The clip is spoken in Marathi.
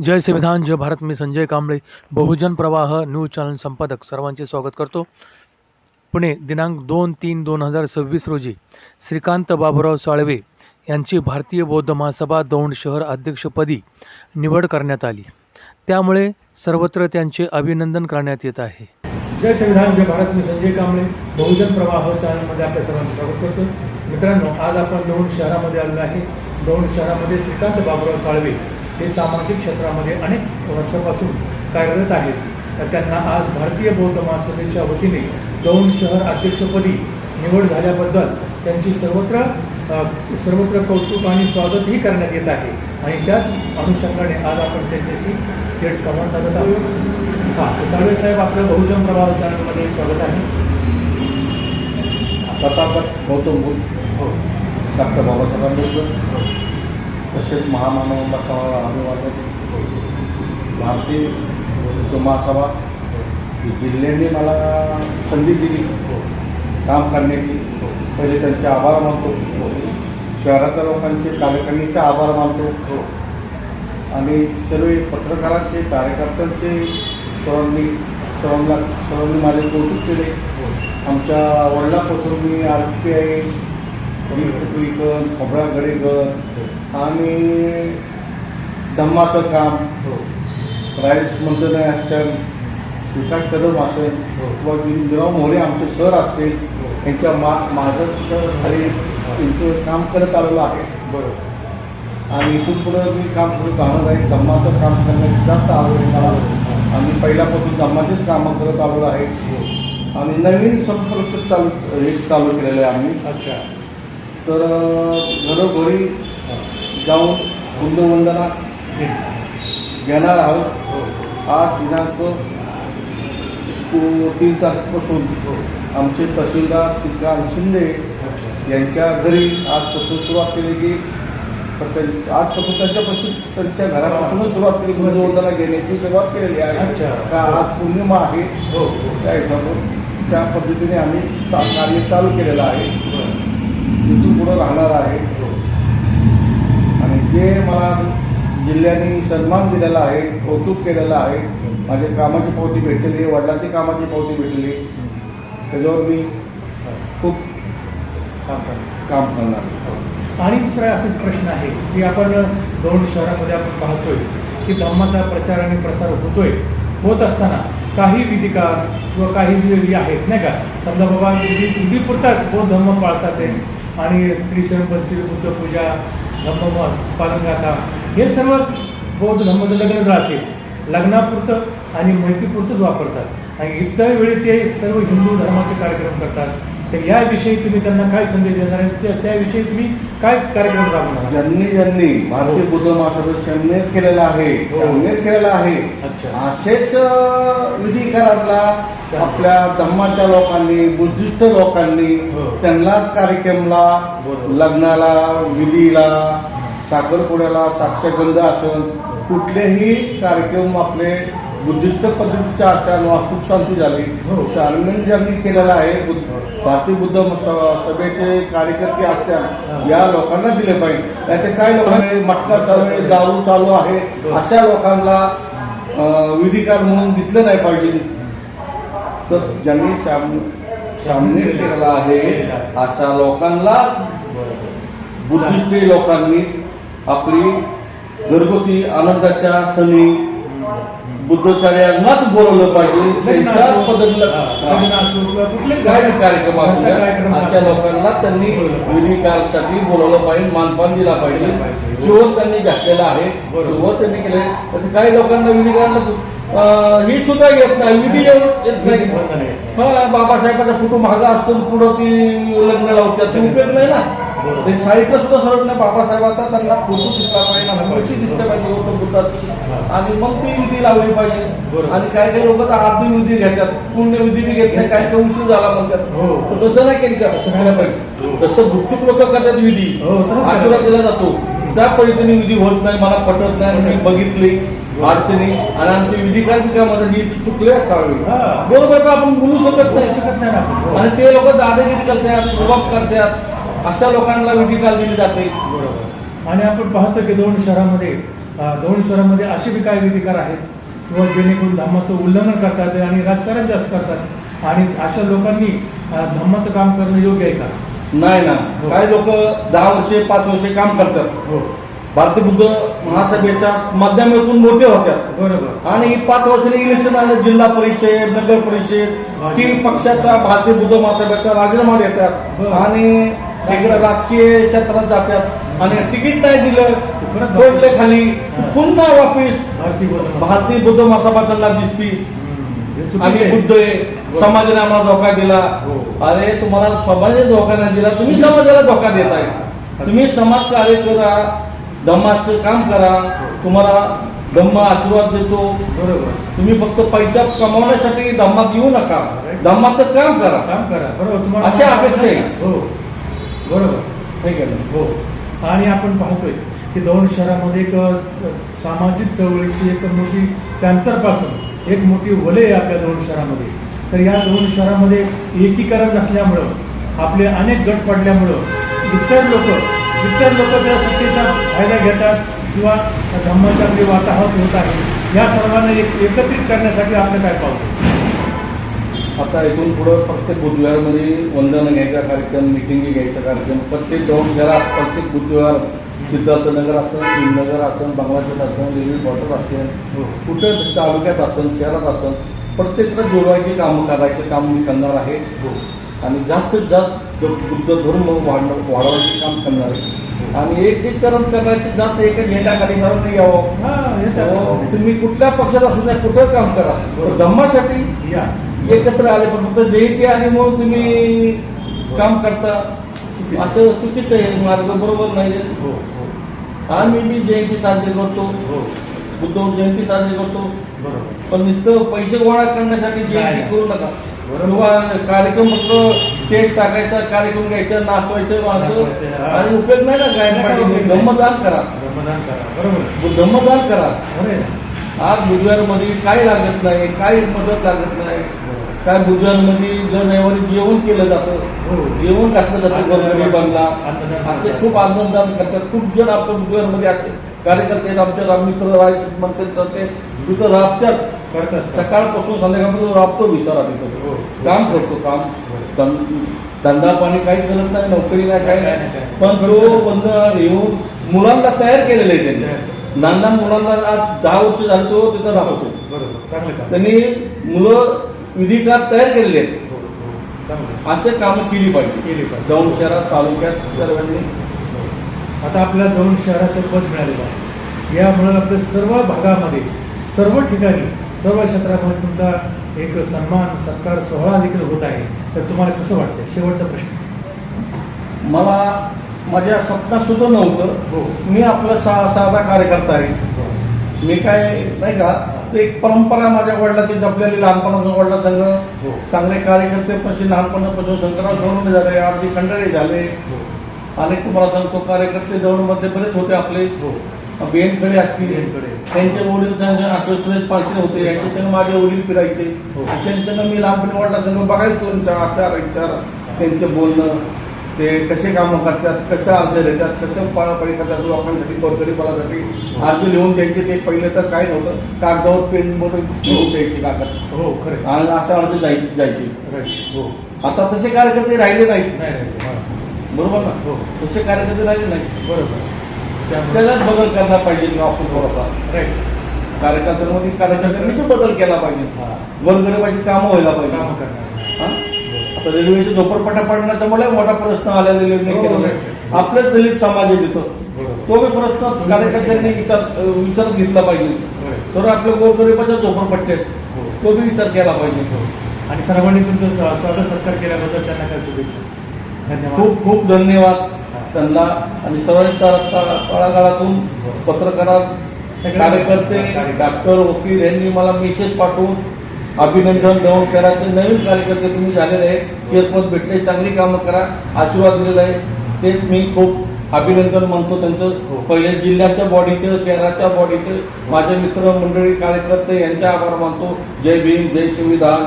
जय संविधान जय भारत. मी संजय कांबळे, बहुजन प्रवाह न्यूज चॅनल संपादक. सर्वांचे स्वागत करतो. पुणे दिनांक 2/3/2026 रोजी श्रीकांत बाबूराव साळवे यांची भारतीय बौद्ध महासभा दौंड शहर अध्यक्षपदी निवड करण्यात आली. त्यामुळे सर्वत्र त्यांचे अभिनंदन करण्यात येत आहे. जय संविधान जय भारत. मी संजय कांबळे, बहुजन प्रवाह चॅनलमध्ये आपल्या सर्वांचे स्वागत करतो. मित्रांनो, आज आपण दौंड शहरामध्ये आलेलो आहे. दौंड शहरामध्ये श्रीकांत बाबूराव साळवे हे सामाजिक क्षेत्रामध्ये अनेक वर्षापासून कार्यरत आहेत. तर त्यांना आज भारतीय बौद्ध महासभेच्या वतीने दौंड शहर अध्यक्षपदी निवड झाल्याबद्दल त्यांची सर्वत्र कौतुक आणि स्वागतही करण्यात येत आहे. आणि त्याच अनुषंगाने आज आपण त्यांच्याशी थेट संवाद साधत आहोत. साळवे साहेब, आपलं बहुजन प्रवाह चॅनलमध्ये स्वागत आहे. तथागत गौतम बुद्ध, डॉक्टर बाबासाहेब आंबेडकर, तसेच महामानवांना अभिवादन. भारतीय बौद्ध महासभा जिल्ह्याने मला संधी दिली काम करण्याची. पहिले त्यांचे आभार मानतो. शहरातल्या लोकांचे, कार्यकारिणीचे आभार मानतो. आणि सर्व पत्रकारांचे, कार्यकर्त्यांचे सर्वांनी माझे कौतुक केले. आमच्या वडिलांपासून मी RPI, खोबरा गडेकर आणि धम्माचं काम, राईस मंत्रालय असतील, विकास कदम असेल किंवा विनोदराव मोरे आमचे सर असतील, यांच्या मार्गदर्शनाखाली त्यांचं काम करत आलेलं आहे. बरोबर. आणि इथून पुढं मी काम करत राहणार आहे. धम्माचं काम करण्याची जास्त आवड आहे मला. आणि पहिल्यापासून धम्माचेच कामं करत आलेलो आहे. आणि नवीन संपर्क चालू केलेलं आहे आम्ही. अच्छा. तर घरोघरी जाऊन बुद्धवंदना घेणार आहोत. आज दिनांक 3 तारखेपासून आमचे तहसीलदार श्रीकांत शिंदे यांच्या घरी आजपासून सुरुवात केली की आजपासून त्यांच्या घरापासूनच सुरुवात केली. बुद्धवंदना घेण्याची सुरुवात केलेली आहे. का आज पौर्णिमा आहे, त्या हिशोबाने त्या पद्धतीने आम्ही कार्य चालू केलेलं आहे. तिथून पुढं राहणार आहे. आणि जे मला जिल्ह्याने सन्मान दिलेला आहे, कौतुक केलेलं आहे, माझ्या कामाची पावती भेटलेली, वडिलांची कामाची पावती भेटलेली, त्याच्यावर मी खूप काम करणार. आणि दुसरा असा प्रश्न आहे की आपण दौंड शहरामध्ये आपण पाहतोय की धम्माचा प्रचार आणि प्रसार होत असताना काही विधिकार किंवा काही विधी आहेत नाही का, समजा बाबा विधीपुरताच बौद्ध धर्म पाळतात ते, आणि त्रिशरण पंचशील, बुद्धपूजा, धम्म पालनगाथा, हे सर्व बौद्ध धर्माचं लग्न जर असेल, लग्नापुरतं आणि माहितीपुरतंच वापरतात. आणि इतर वेळी ते सर्व हिंदू धर्माचे कार्यक्रम करतात. तर याविषयी तुम्ही त्यांना काय संदेश देणार आहे? त्याविषयी तुम्ही काय कार्यक्रम राबवणार? ज्यांनी भारतीय बौद्ध महासभेत शमनेर केलेला आहे, असेच विधिकारांना आपल्या धम्माच्या लोकांनी, बुद्धिस्ट लोकांनी त्यांनाच कार्यक्रमला, लग्नाला, विधीला, साखरपुड्याला, साक्षगंध असेल, कुठलेही कार्यक्रम आपले बुद्धिस्ट पद्धतीच्या आचार वास्तुक शांती झाली. ज्यांनी केलेला आहे. भारतीय बुद्ध सभेचे कार्यकर्ते असतात, या लोकांना दिले पाहिजे. नाही काय लोकांना मटका चालू आहे, दारू चालू आहे, अशा लोकांना विधिकार म्हणून दिसलं नाही पाहिजे. तर ज्यांनी सामने केलेला आहे अशा लोकांना बुद्धिस्ट लोकांनी आपली घरगुती आनंदाच्या सणी बुद्धचार्यांनाच बोलवलं पाहिजे. त्यांच्याच पद्धतीला कुठले कार्यक्रम अशा लोकांना त्यांनी विधिकारासाठी बोलवलं पाहिजे, मानपान दिला पाहिजे. जो त्यांनी घातलेला आहे, जो त्यांनी केले. काही लोकांना विधिकारांना ही सुद्धा येत नाही, विधी येत नाही. बाबासाहेबांचा फोटो महागा असतो, पुढं ती लग्न लावतात, ते उपयोग नाही ना. ते साहित्य सुद्धा सरत नाही. बाबासाहेबांचा त्यांना फोटो दिसला पाहिजे, दिसल्या पाहिजे गौतम बुद्धाची, आणि मग ती विधी लावली पाहिजे. आणि काही लोक तर अर्धी विधी घेतात, पूर्ण विधी बी घेत नाही, काही उशीर झाला म्हणतात. तसं नाही केली का? असं करायला पाहिजे. तसं भुक्षुक लोक करतात विधी, आशीर्वाद दिला जातो, त्या पद्धतीने विधी होत नाही. मला पटत नाही. मी बघितली अडचणी, आणि आमचे विधिकार मध्ये चुकले असावे. बरोबर का? आपण बोलू शकत नाही. आणि ते लोक दादागिरी करतात, प्रभाव करतात, अशा लोकांना विधिकार दिली जाते. आणि आपण पाहतो की दौंड शहरामध्ये असे बी काही विधिकार आहेत किंवा जेणेकरून धम्माचं उल्लंघन करतात आणि राजकारण जास्त करतात आणि अशा लोकांनी धम्माचं काम करणं योग्य आहे का? नाही ना. काही लोक 10 वर्षे 5 वर्षे काम करतात. हो भारतीय बुद्ध महासभेच्या माध्यमातून मोठे होत्यात बरोबर. आणि 5 वर्षांनी इलेक्शन आलं, जिल्हा परिषद, नगर परिषद की पक्षाचा भारतीय बुद्ध महासभेचा राजीनामा देतात बरं. आणि इकडे राजकीय क्षेत्रात जातात आणि तिकीट नाही दिलं, परत पडले खाली, पुन्हा वापिस भारतीय भारतीय बुद्ध महासभा त्यांना दिसती आणि बुद्ध आहे, समाजाने आम्हाला धोका दिला. हो. अरे तुम्हाला समाजाने धोका नाही दिला, तुम्ही समाजाला धोका देताय. तुम्ही समाज कार्य करा, धम्माचं काम करा, तुम्हाला धम्म आशीर्वाद देतो. बरोबर. तुम्ही फक्त पैसा कमावण्यासाठी धम्मात येऊ नका, धम्माचं काम करा. बरोबर. तुम्हाला अशा अपेक्षा आहे. हो बरोबर. ठीक आहे ना? हो. आणि आपण पाहतोय की दौंड शहरामध्ये एक सामाजिक चळवळीची एक मोठी पॅन्थरपासून एक मोठी वलय आहे आपल्या दौंड शहरामध्ये. तर या दौंड शहरामध्ये एकीकरण नसल्यामुळं आपले अनेक गट पडल्यामुळं इतर लोक त्या सत्तेचा फायदा घेतात किंवा धम्माची आपली वाताहत होत आहे. या सर्वांना एकत्रित करण्यासाठी आपलं काय पावलं? आता इथून पुढं प्रत्येक बुधवारमध्ये वंदन घ्यायचा कार्यक्रम, मिटिंगी घ्यायचा कार्यक्रम प्रत्येक दौंड शहरात प्रत्येक बुधवार सिद्धार्थनगर असेल, भीमनगर असेल, बांगलादेश असेल, रेल्वे क्वार्टर असेल, कुठं तालुक्यात असेल, शहरात असेल, प्रत्येकाला जोडवायची कामं करायचे काम मी करणार आहे आणि जास्तीत जास्त बुद्ध धर्म वाढवायचे काम करणार आहे आणि एकीकरण करण्याचे जास्त एका झेंड्याखाली करून यावं. तुम्ही कुठल्या पक्षात असू द्या, कुठं काम करा, धम्मासाठी एकत्र आले. पण फक्त जयंती आली म्हणून तुम्ही काम करता, असं चुकीचं आहे, मार्ग बरोबर नाही. आम्ही मी जयंती साजरी करतो, बुद्ध जयंती साजरी करतो, पण नुसतं पैसे गोळा करण्यासाठी जयंती करू नका. किंवा कार्यक्रम फक्त केक टाकायचा, कार्यक्रम घ्यायचा, नाचवायचं आणि उपयोग नाही ना. गायन पाठी धम्मदान करा, धम्मदान करा. आज बुधवारमध्ये काही लागत नाही, काही मदत लागत नाही. काय बुधवारमध्ये जर रविवारी जेवण केलं जातं, जेवण घातलं जातं गोरगरिबांना, असे खूप आनंददान करतात. खूप जण आपल्या बुधवारमध्ये असे कार्यकर्ते आमचे राममित्र राय म्हणतात ते तिथं राबतात, सकाळपासून संध्याकाळपर्यंत राबतो, विचारा तिथं काम करतो. काम धंदा पाणी काही करत नाही, नोकरी नाही, काही नाही, पण तो बंद येऊन मुलांना तयार केलेलं आहे त्यांनी. लहान मुलांना आज 10 वर्ष झालं तो तिथं राबतो. त्यांनी मुलं विधिकार तयार केलेले आहेत. असे कामं केली पाहिजे दौंड शहरात, तालुक्यात सर्वांनी. आता आपल्या दौंड शहराचं पद मिळालेलं आहे, यामुळे आपल्या सर्व भागामध्ये, सर्व ठिकाणी, सर्व क्षेत्रामध्ये तुमचा एक सन्मान सत्कार सोहळा देखील होत आहे. तर तुम्हाला कसं वाटतं? शेवटचा प्रश्न. मला माझ्या स्वप्नात सुद्धा नव्हतं. मी आपला साधा कार्यकर्ता आहे. मी काय नाही का, ते एक परंपरा माझ्या वडिलाची जपलेली, लहानपणापासून वडिला संघ चांगले कार्यकर्ते पशी लहानपणापासून शंकरराव सोडून झाले, आरती खंडाळे झाले आणि तुम्हाला सांगतो कार्यकर्ते दौंडमध्ये बरेच होते आपले. बेनकडे असतील, त्यांचे वडील सुरेश पालसे होते, यांच्या संघ माझे वडील फिरायचे. त्यांच्या संघ मी लहानपणी वडिला संघ बघायचो, आचार विचार, त्यांचे बोलणं, ते कसे कामं करतात, कसं अर्ज देतात, कसं पळापळी करतात लोकांसाठी, गोरगरिबासाठी अर्ज लिहून द्यायचे. ते पहिले तर काय नव्हतं, कागदावर पेन बोलून लिहून द्यायचे कागद आणि असे अर्ज जायचे. आता तसे कार्यकर्ते राहिले नाहीत, बरोबर ना? तसे कार्यकर्ते राहिले नाहीत, बरोबर. त्यालाच बदल करायला पाहिजे आपण थोडासा. कार्यकर्त्यांनी बदल केला पाहिजे, गोरगरिबाची कामं व्हायला पाहिजे. आता रेल्वेच्या झोपडपट्ट्या पडण्याचा मला मोठा प्रश्न आलेला रेल्वेने आपल्याच दलित समाज आहे तिथं, तो बी प्रश्न कार्यकर्त्यांनी विचार घेतला पाहिजे. तर आपल्या गोरगरिबाच्या झोपडपट्ट्या तो बी विचार केला पाहिजे. आणि सर्वांनी तुमचं स्वागत सत्कार केल्याबद्दल त्यांना काय शुभेच्छा. धन्यवाद. खूप खूप धन्यवाद त्यांना. आणि सर्वांनी तळागाळातून पत्रकार, कार्यकर्ते, डॉक्टर, वकील यांनी मला मेसेज पाठवून अभिनंदन. दौंड शहराचे नवीन कार्यकर्ते तुम्ही झालेले आहे, चेअरपद भेटले, चांगली कामं करा, आशीर्वाद दिलेला आहे, ते मी खूप अभिनंदन मानतो त्यांचं. पहिले जिल्ह्याच्या बॉडीचं, शहराच्या बॉडीचं, माझे मित्र मंडळी कार्यकर्ते यांचे आभार मानतो. जय भीम, जय संविधान.